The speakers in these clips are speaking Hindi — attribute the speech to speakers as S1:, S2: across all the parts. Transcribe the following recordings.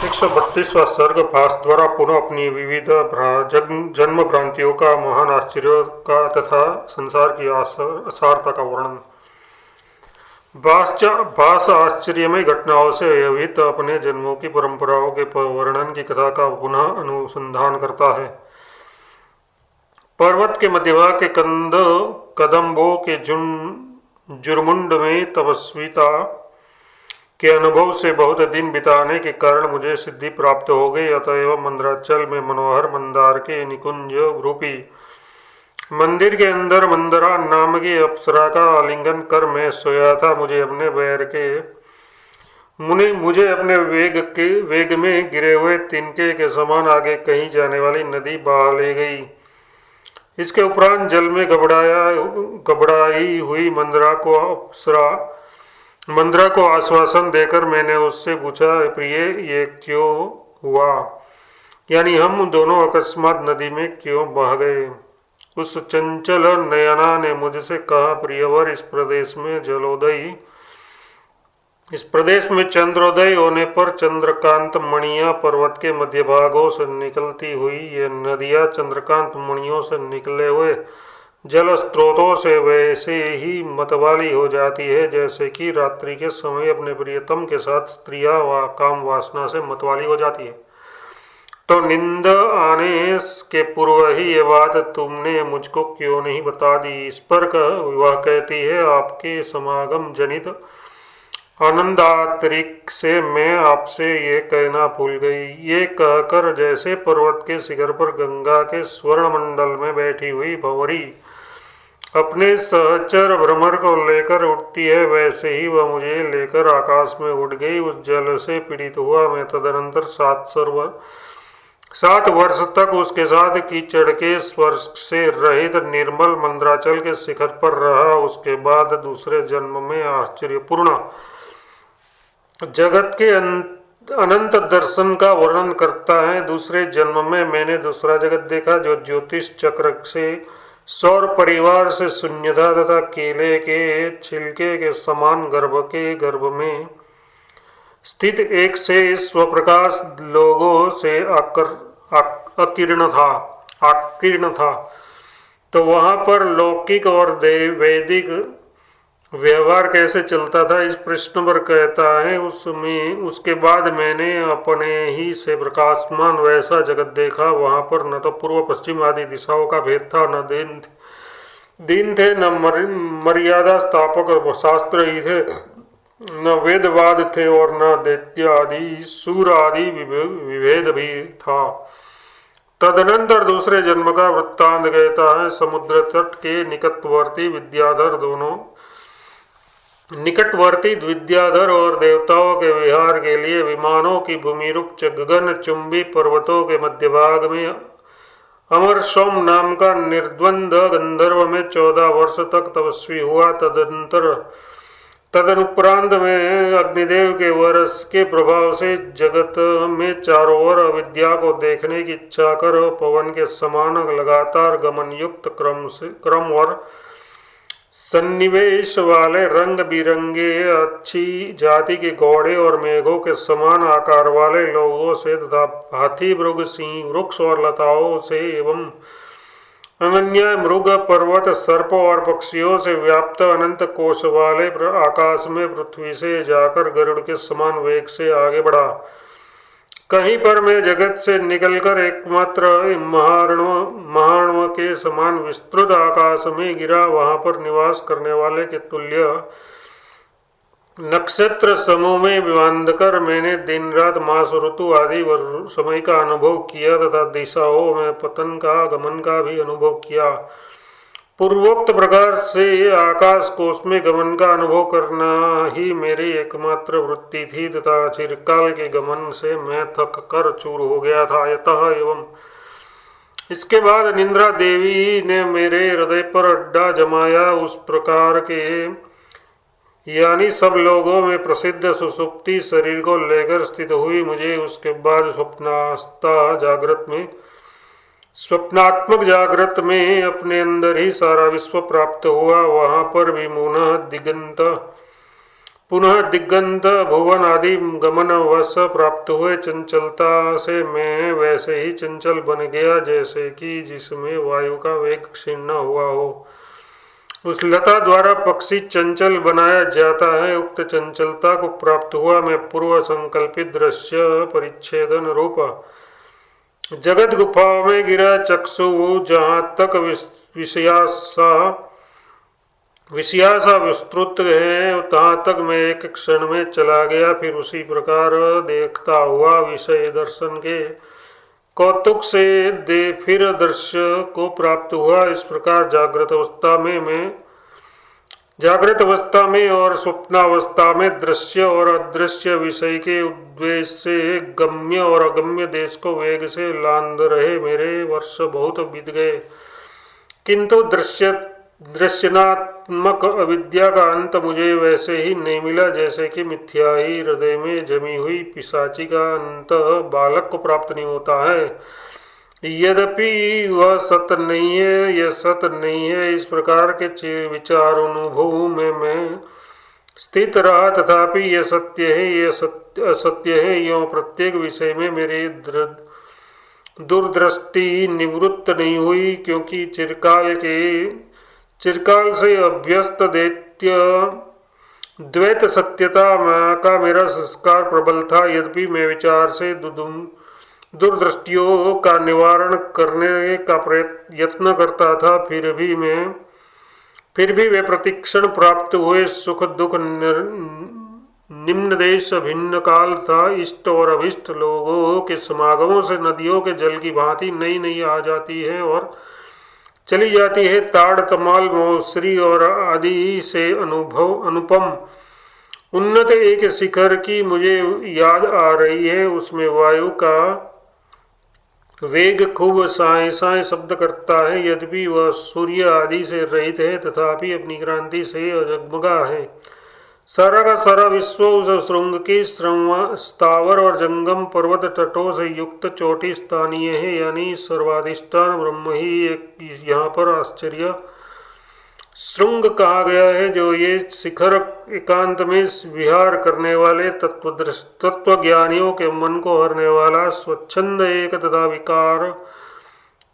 S1: 132वां सर्ग भास द्वारा पुनः अपनी विविध जन्म भ्रांतियों का महान आश्चर्य का तथा संसार की असारता का वर्णन। भास आश्चर्यमय घटनाओं से अभिहित अपने जन्मों की परंपराओं के वर्णन की कथा का पुनः अनुसंधान करता है। पर्वत के मध्यभाग के कदम्बों के जुरमुंड में तपस्विता के अनुभव से बहुत दिन बिताने के कारण मुझे सिद्धि प्राप्त हो गई। अतएव मंदराचल में मनोहर मंदार के निकुंज रूपी मंदिर के अंदर मंदरा नाम की अप्सरा का आलिंगन कर मैं सोया था। मुझे अपने वेग में गिरे हुए तिनके के समान आगे कहीं जाने वाली नदी बहा ले गई। इसके उपरांत जल में घबराई हुई मंदरा को आश्वासन देकर मैंने उससे पूछा, प्रिय ये क्यों हुआ, यानी हम दोनों अकस्मात नदी में क्यों बह गए। उस चंचल नयना ने मुझसे कहा, प्रियवर इस प्रदेश में चंद्रोदय होने पर चंद्रकांत मणियां पर्वत के मध्य भागों से निकलती हुई ये नदियां चंद्रकांत मणियों से निकले हुए जल स्रोतों से वैसे ही मतवाली हो जाती है जैसे कि रात्रि के समय अपने प्रियतम के साथ स्त्रियां काम वासना से मतवाली हो जाती है। तो नींद आने के पूर्व ही ये बात तुमने मुझको क्यों नहीं बता दी। इस पर वह कहती है, आपके समागम जनित आनंदातिरिक्त से मैं आपसे ये कहना भूल गई। ये कहकर जैसे पर्वत के शिखर पर गंगा के स्वर्ण मंडल में बैठी हुई भंवरी अपने सहचर भ्रमर को लेकर उठती है, वैसे ही वह मुझे लेकर आकाश में उड़ गई। उस जल से पीड़ित हुआ मैं तदनंतर 7 वर्ष तक उसके साथ कीचड़ के स्पर्श से रहित निर्मल मंदराचल के शिखर पर रहा। उसके बाद दूसरे जन्म में आश्चर्यपूर्ण जगत के अनंत दर्शन का वर्णन करता है। दूसरे जन्म में मैंने दूसरा जगत देखा जो ज्योतिष चक्र से सौर परिवार से शून्य था तथा केले के छिलके के समान गर्भ में स्थित एक से स्वप्रकाश लोगों से आकीर्ण था। तो वहां पर लौकिक और वैदिक व्यवहार कैसे चलता था, इस प्रश्न पर कहता है, उसके बाद मैंने अपने ही से प्रकाशमान वैसा जगत देखा। वहां पर न तो पूर्व पश्चिम आदि दिशाओं का भेद था, न दिन थे, न मर्यादा स्थापक शास्त्र ही थे, न वेदवाद थे और न दैत्य आदि सूर आदि विभेद भी था। तदनंतर दूसरे जन्म का वृत्तांत कहता है। समुद्र तट के निकटवर्ती विद्याधर और देवताओं के विहार के लिए विमानों की भूमि रूप गगन चुंबी पर्वतों के मध्य भाग में अमर सोम नाम का निर्द्वंद गंधर्व में 14 वर्ष तक तपस्वी हुआ। तदनुपरांत में अग्निदेव के वर्ष के प्रभाव से जगत में चारों ओर अविद्या को देखने की इच्छा कर पवन के समान लगातार गमन युक्त क्रम और सन्निवेश वाले रंग बिरंगे अच्छी जाति के घोड़े और मेघों के समान आकार वाले लोगों से तथा हाथी मृग सिंह वृक्ष और लताओं से एवं अनन्य मृग पर्वत सर्पों और पक्षियों से व्याप्त अनंत कोश वाले आकाश में पृथ्वी से जाकर गरुड़ के समान वेग से आगे बढ़ा। कहीं पर मैं जगत से निकलकर एकमात्र महार्णव के समान विस्तृत आकाश में गिरा। वहां पर निवास करने वाले के तुल्य नक्षत्र समूह में बांधकर मैंने दिन रात मास ऋतु आदि समय का अनुभव किया तथा दिशाओं में पतन का गमन का भी अनुभव किया। पूर्वोक्त प्रकार से आकाश कोश में गमन का अनुभव करना ही मेरी एकमात्र वृत्ति थी तथा चिरकाल के गमन से मैं थक कर चूर हो गया था। यतः एवं इसके बाद निंद्रा देवी ने मेरे हृदय पर अड्डा जमाया। उस प्रकार के यानी सब लोगों में प्रसिद्ध सुसुप्ति शरीर को लेकर स्थित हुई। मुझे उसके बाद स्वप्नात्मक जागृत में अपने अंदर ही सारा विश्व प्राप्त हुआ। वहां पर भी पुनः दिगंत पुनः दिगंत भुवन आदि गमन वश प्राप्त हुए चंचलता से मैं वैसे ही चंचल बन गया जैसे कि जिसमें वायु का वेग क्षीण न हुआ हो। उस लता द्वारा पक्षी चंचल बनाया जाता है, उक्त चंचलता को प्राप्त हुआ मैं पूर्व संकल्पित दृश्य परिच्छेदन रूप जगत गुफाओं में गिरा चक्षु जहाँ तक विषयासा विस्तृत है तहाँ तक मैं एक क्षण में चला गया। फिर उसी प्रकार देखता हुआ विषय दर्शन के कौतुक से फिर दृश्य को प्राप्त हुआ। इस प्रकार जागृत अवस्था में और स्वप्नावस्था में दृश्य और अदृश्य विषय के उद्वेश से गम्य और अगम्य देश को वेग से लांद रहे मेरे वर्ष बहुत बीत गए, किंतु दृश्यनात्मक अविद्या का अंत मुझे वैसे ही नहीं मिला जैसे कि मिथ्या ही हृदय में जमी हुई पिशाची का अंत बालक को प्राप्त नहीं होता है। यद्यपि वह सत्य नहीं है, यह सत्य नहीं है, इस प्रकार के विचार अनुभव में मैं स्थित रहा, तथापि यह सत्य है, यह असत्य है, यों प्रत्येक विषय में मेरी दूरदृष्टि निवृत्त नहीं हुई, क्योंकि चिरकाल से अभ्यस्त द्वैत सत्यता का मेरा संस्कार प्रबल था। यद्यपि मैं विचार से दुर्दृष्टियों का निवारण करने का यत्न करता था, फिर भी वे प्रतिक्षण प्राप्त हुए सुख दुख निम्न देश भिन्न काल था। इष्ट और अभिष्ट लोगों के समागमों से नदियों के जल की भांति नई नई आ जाती है और चली जाती है। ताड़ तमाल मौसरी और आदि से अनुपम उन्नत एक शिखर की मुझे याद आ रही है। उसमें वायु का वेग खूब साए साए शब्द करता है। यद्यपि वह सूर्य आदि से रहित है, तथापि अपनी क्रांति से जगमगा है। सारा का सारा विश्व उस श्रृंग के स्थावर और जंगम पर्वत तटों से युक्त चोटी स्थानीय है, यानी सर्वाधिष्ठान ब्रह्म ही एक यहाँ पर आश्चर्य श्रृंग कहा गया है। जो ये शिखर एकांत में विहार करने वाले तत्वज्ञानियों के मन को हरने वाला स्वच्छंद एक तथा विकार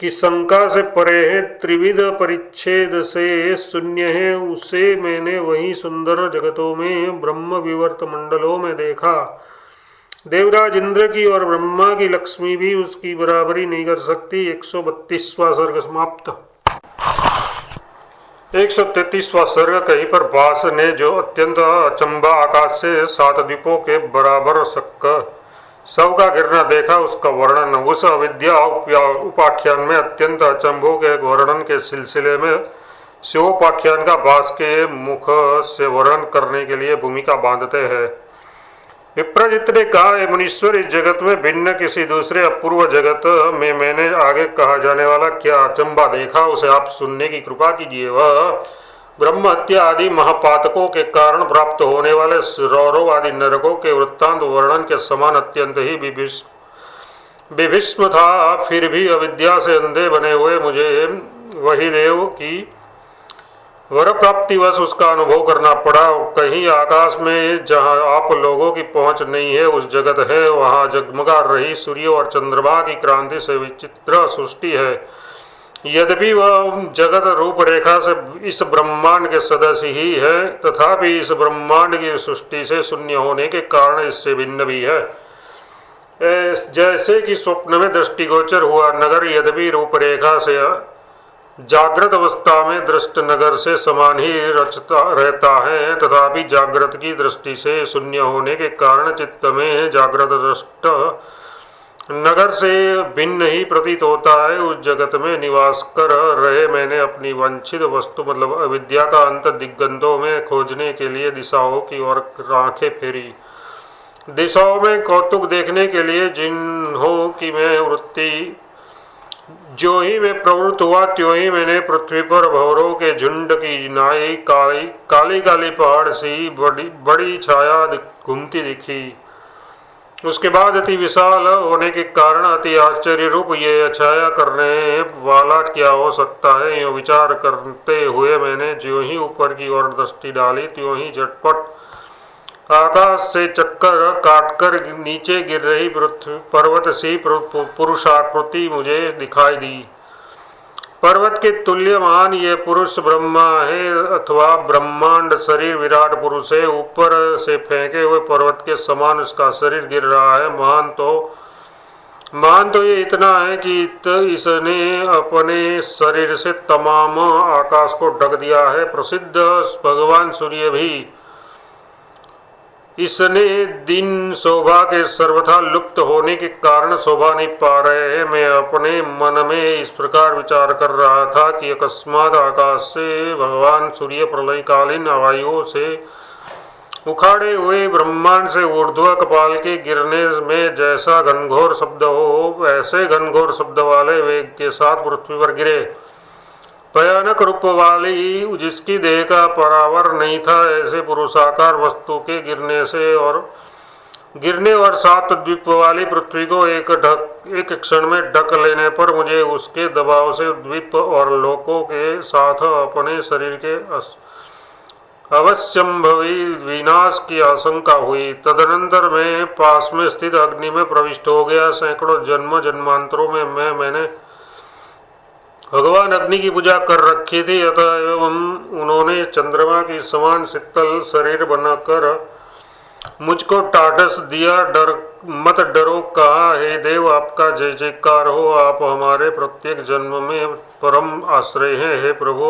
S1: की शंका से परे है, त्रिविध परिच्छेद से शून्य है, उसे मैंने वही सुंदर जगतों में ब्रह्म विवर्त मंडलों में देखा। देवराज इंद्र की और ब्रह्मा की लक्ष्मी भी उसकी बराबरी नहीं कर सकती। 132वां सर्ग समाप्त। 133वां सर्ग। कहीं पर व्यास ने जो अत्यंत अचंबा आकाश से 7 द्वीपों के बराबर शव का गिरना देखा, उसका वर्णन। उस अविद्या उपाख्यान में अत्यंत अचंभों के वर्णन के सिलसिले में शिवोपाख्यान का व्यास के मुख से वर्णन करने के लिए भूमिका बांधते हैं। विप्रजित ने कहा, हे मुनीश्वर, इस जगत में भिन्न किसी दूसरे अपूर्व जगत में मैंने आगे कहा जाने वाला क्या अचंबा देखा, उसे आप सुनने की कृपा कीजिए। वह ब्रह्म हत्या आदि महापातकों के कारण प्राप्त होने वाले रौरव आदि नरकों के वृत्तांत वर्णन के समान अत्यंत ही विभीष्म था। फिर भी अविद्या से अंधे बने हुए मुझे वही देव की वर प्राप्तिवश उसका अनुभव करना पड़ा। कहीं आकाश में जहाँ आप लोगों की पहुँच नहीं है उस जगत है, वहाँ जगमगा रही सूर्य और चंद्रमा की क्रांति से विचित्र सृष्टि है। यद्यपि वह जगत रूपरेखा से इस ब्रह्मांड के सदस्य ही है, तथापि इस ब्रह्मांड की सृष्टि से शून्य होने के कारण इससे भिन्न भी है। जैसे कि स्वप्न में दृष्टिगोचर हुआ नगर यद्यपि रूपरेखा से जागृत अवस्था में दृष्ट नगर से समान ही रचता रहता है, तथापि जागृत की दृष्टि से शून्य होने के कारण चित्त में जागृत दृष्ट नगर से भिन्न ही प्रतीत होता है। उस जगत में निवास कर रहे मैंने अपनी वांछित वस्तु मतलब अविद्या का अंत दिग्गंधों में खोजने के लिए दिशाओं की ओर आंखें फेरी। दिशाओं में कौतुक देखने के लिए जिन्हों की मैं वृत्ति जो ही मैं प्रवृत्त हुआ, त्यों ही मैंने पृथ्वी पर भंवरों के झुंड की नाई काली काली पहाड़ सी बड़ी छाया घूमती दिखी। उसके बाद अति विशाल होने के कारण अति आश्चर्य रूप ये छाया करने वाला क्या हो सकता है, यूँ विचार करते हुए मैंने ज्यों ही ऊपर की ओर दृष्टि डाली, त्यों ही झटपट आकाश से चक्कर काटकर नीचे गिर रही पृथ्वी पर्वत सी पुरुषाकृति मुझे दिखाई दी। पर्वत के तुल्यमान ये पुरुष ब्रह्मा है अथवा ब्रह्मांड शरीर विराट पुरुष है। ऊपर से फेंके हुए पर्वत के समान उसका शरीर गिर रहा है। महान तो ये इतना है कि इसने अपने शरीर से तमाम आकाश को ढक दिया है। प्रसिद्ध भगवान सूर्य भी इसने दिन शोभा के सर्वथा लुप्त होने के कारण शोभा नहीं पा रहे हैं। मैं अपने मन में इस प्रकार विचार कर रहा था कि अकस्मात आकाश से भगवान सूर्य प्रलयकालीन वायुओं से उखाड़े हुए ब्रह्मांड से ऊर्ध्व कपाल के गिरने में जैसा घनघोर शब्द हो, वैसे घनघोर शब्द वाले वेग के साथ पृथ्वी पर गिरे। भयानक रूप वाली जिसकी देह का परावर नहीं था, ऐसे पुरुषाकार वस्तु के गिरने और सात द्वीप वाली पृथ्वी को एक क्षण में ढक लेने पर मुझे उसके दबाव से द्वीप और लोकों के साथ अपने शरीर के अवश्यंभवी विनाश की आशंका हुई। तदनंतर मैं पास में स्थित अग्नि में प्रविष्ट हो गया। सैकड़ों जन्मांतरों में मैंने भगवान अग्नि की पूजा कर रखी थी, अतः एवं उन्होंने चंद्रमा की समान शीतल शरीर बनाकर मुझको टाटस दिया। मत डरो, कहा, हे देव, आपका जय जयकार हो। आप हमारे प्रत्येक जन्म में परम आश्रय हैं। हे प्रभु,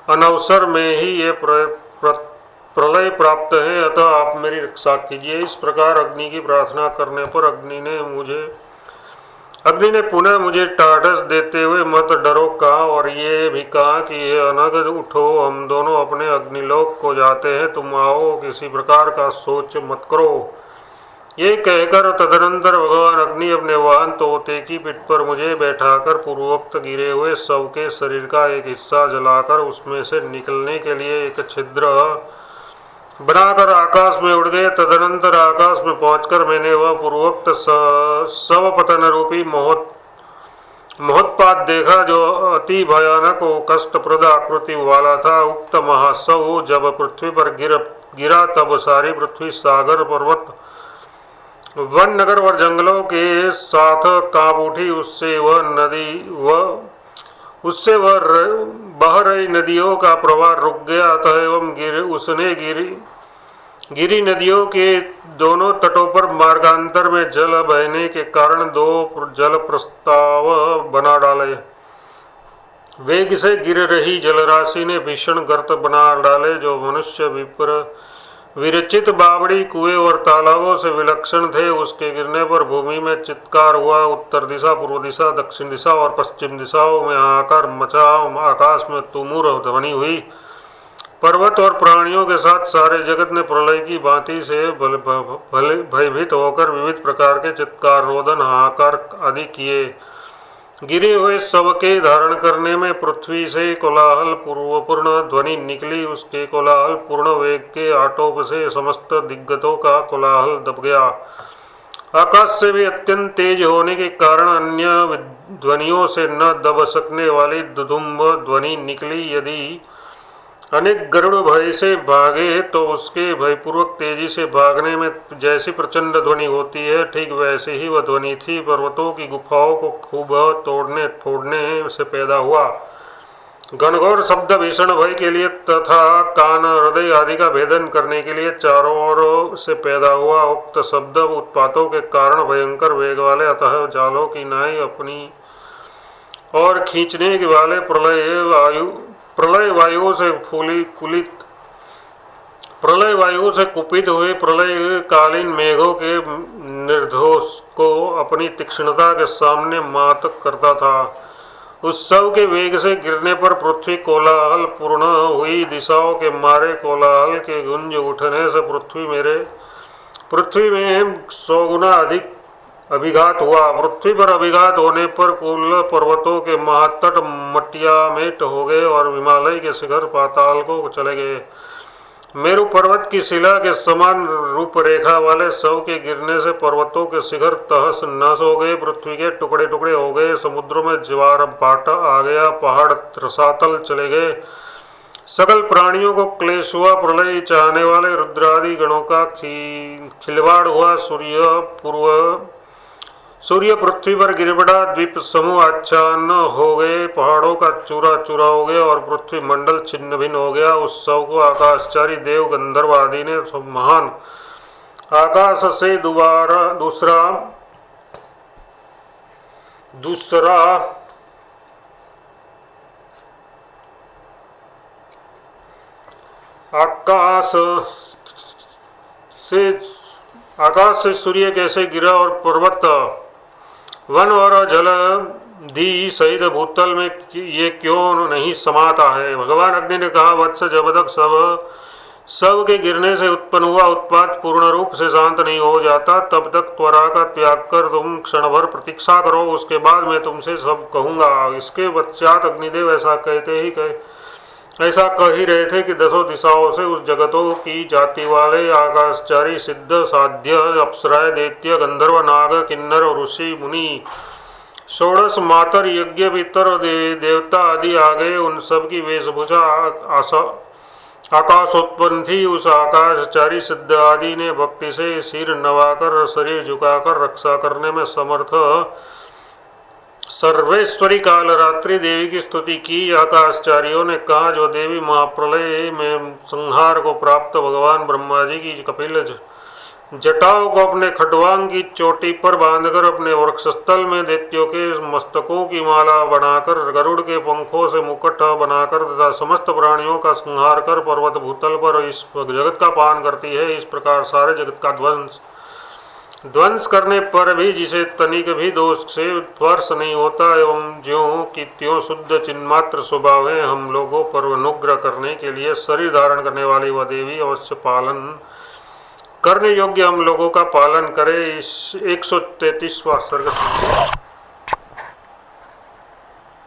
S1: अनवसर में ही ये प्रलय प्राप्त है, अतः आप मेरी रक्षा कीजिए। इस प्रकार अग्नि की प्रार्थना करने पर अग्नि ने पुनः मुझे टाटस देते हुए मत डरो कहा और ये भी कहा कि हे अनग, उठो, हम दोनों अपने अग्निलोक को जाते हैं, तुम आओ, किसी प्रकार का सोच मत करो। ये कहकर तदनंतर भगवान अग्नि अपने वाहन तोते की पीठ पर मुझे बैठाकर पूर्वोक्त गिरे हुए शव के शरीर का एक हिस्सा जलाकर उसमें से निकलने के लिए एक छिद्र बनाकर आकाश में उड़ गए। तदनंतर आकाश में पहुंचकर मैंने वह पूर्वोक्त शव पतन रूपी महोत्पात देखा, जो अति भयानक और कष्टप्रद आकृति वाला था। उक्त महाशव जब पृथ्वी पर गिरा तब सारी पृथ्वी सागर पर्वत वन नगर और जंगलों के साथ कांप उठी। उससे वह बह रही नदियों का प्रवाह रुक गया। अतः एवं उसने गिरी नदियों के दोनों तटों पर मार्गांतर में जल बहने के कारण दो जल प्रस्ताव बना डाले। वेग से गिर रही जलराशि ने भीषण गर्त बना डाले, जो मनुष्य विरचित बावड़ी कुएं और तालाबों से विलक्षण थे। उसके गिरने पर भूमि में चित्कार हुआ। उत्तर दिशा, पूर्व दिशा, दक्षिण दिशा और पश्चिम दिशाओं में हाहाकार मचा। आकाश में तुमुर ध्वनि हुई। पर्वत और प्राणियों के साथ सारे जगत ने प्रलय की भांति से भयभीत होकर विविध प्रकार के चित्कार, रोदन, हाहाकार आदि किए। गिरे हुए शव के धारण करने में पृथ्वी से कोलाहल पूर्ण ध्वनि निकली। उसके कोलाहल पूर्ण वेग के आटोप से समस्त दिग्गतों का कोलाहल दब गया। आकाश से भी अत्यंत तेज होने के कारण अन्य ध्वनियों से न दब सकने वाली दुदुम्ब ध्वनि निकली। यदि अनेक गरुड़ भय से भागे तो उसके भयपूर्वक तेजी से भागने में जैसी प्रचंड ध्वनि होती है, ठीक वैसे ही वह ध्वनि थी। पर्वतों की गुफाओं को खूब तोड़ने फोड़ने से पैदा हुआ घनघोर शब्द भीषण भय के लिए तथा कान, हृदय आदि का भेदन करने के लिए चारों ओर से पैदा हुआ। उक्त शब्द उत्पातों के कारण भयंकर वेग वाले, अतः जालों की नाई अपनी और खींचने के वाले प्रलय वायु से कुपित हुए प्रलय कालीन मेघों के निर्दोष को अपनी तीक्ष्णता के सामने मात करता था। उस शव के वेग से गिरने पर पृथ्वी कोलाहल पूर्ण हुई। दिशाओं के मारे कोलाहल के गुंज उठने से पृथ्वी में 100 गुना अधिक अभिघात हुआ। पृथ्वी पर अभिघात होने पर कुल पर्वतों के महातट मटियामेट हो गए और हिमालय के शिखर पाताल को चले गए। मेरु पर्वत की शिला के समान रूपरेखा वाले शव के गिरने से पर्वतों के शिखर तहस नहस हो गए। पृथ्वी के टुकड़े टुकड़े हो गए। समुद्रों में ज्वार भाटा आ गया। पहाड़ रसातल चले गए। सकल प्राणियों को क्लेश हुआ, प्रलय चाहने वाले रुद्रादि गणों का खिलवाड़ हुआ। सूर्य पृथ्वी पर गिर पड़ा, द्वीप समूह आच्छादन हो गए, पहाड़ों का चूरा चूरा हो गया और पृथ्वी मंडल छिन्न भिन्न हो गया। उस सब को आकाशचारी देव गंधर्व आदि ने महान आकाश से आकाश से सूर्य कैसे गिरा और पर्वत वन और जल दी सहित भूतल में ये क्यों नहीं समाता है। भगवान अग्नि ने कहा, वत्स, जब तक सब के गिरने से उत्पन्न हुआ उत्पाद पूर्ण रूप से शांत नहीं हो जाता, तब तक त्वरा का त्याग कर तुम क्षण भर प्रतीक्षा करो, उसके बाद मैं तुमसे सब कहूँगा। इसके पश्चात अग्निदेव ऐसा कह ही रहे थे कि दसों दिशाओं से उस जगतों की जाति वाले आकाशचारी सिद्ध साध्य अप्सराय दैत्य गंधर्व नाग किन्नर और ऋषि मुनि षोडश मातर यज्ञ पितर देवता आदि आ गए। उन सब की वेशभूषा आकाशोत्पन्न थी। उस आकाशचारी सिद्ध आदि ने भक्ति से सिर नवाकर शरीर झुकाकर रक्षा करने में समर्थ सर्वेश्वरी कालरात्रि देवी की स्तुति की। आकाशचारियों ने कहा, जो देवी महाप्रलय में संहार को प्राप्त भगवान ब्रह्मा जी की कपिल जटाओं को अपने खड्वांग की चोटी पर बांधकर अपने वृक्षस्थल में दैत्यों के मस्तकों की माला बनाकर गरुड़ के पंखों से मुकुट बनाकर तथा समस्त प्राणियों का संहार कर पर्वत भूतल पर इस जगत का पान करती है, इस प्रकार सारे जगत का ध्वंस करने पर भी जिसे तनिक भी दोष से स्पर्श नहीं होता एवं ज्यों की त्यों शुद्ध चिन्मात्र स्वभाव है, हम लोगों पर अनुग्रह करने के लिए शरीर धारण करने वाली वह देवी अवश्य पालन करने योग्य हम लोगों का पालन करे। इस 133वां सर्ग।